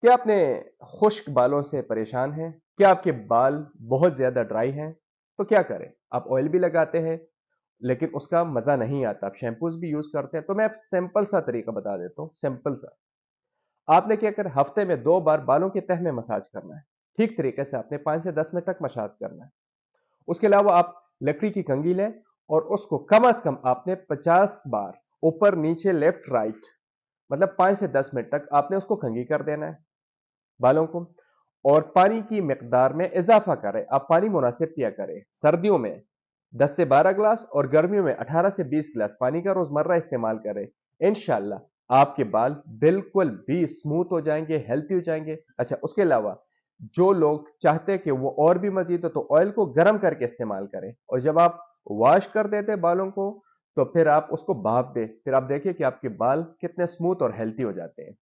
क्या आपने खुश्क बालों से परेशान हैं? क्या आपके बाल बहुत ज़्यादा ड्राई हैं? तो क्या करें? आप ऑयल भी लगाते हैं, लेकिन उसका मज़ा नहीं आता। आप शैम्पूज़ भी यूज़ करते हैं, तो मैं आप सिंपल सा तरीका बता देता हूँ, सिंपल सा। आपने क्या कर हफ्ते में 2 बार बालों की तह में मसाज करना है। ठीक तरीके से आपने 5 से 10 मिनट तक मसाज करना है। उसके अलावा आप लकड़ी की कंघी लें और उसको कम से कम आपने 50 बार ऊपर, नीचे, लेफ्ट, राइट मतलब 5 से 10 मिनट तक आपने उसको कंघी कर देना है। बालों को और पानी की मिकदार में इजाफा करें। आप पानी मुनासिब पिया करें। सर्दियों में 10 से 12 ग्लास और गर्मियों में 18 से 20 ग्लास पानी का रोजमर्रा इस्तेमाल करें। इंशाल्लाह आपके बाल बिल्कुल भी स्मूथ हो जाएंगे, हेल्थी हो जाएंगे। अच्छा, उसके अलावा जो लोग चाहते हैं कि वो और भी मजीद हो, तो ऑयल को गर्म करके इस्तेमाल करें और जब आप वॉश कर देते बालों को, तो फिर आप उसको भाप दें। फिर आप देखिए कि आपके बाल कितने स्मूथ और हेल्थी हो जाते हैं।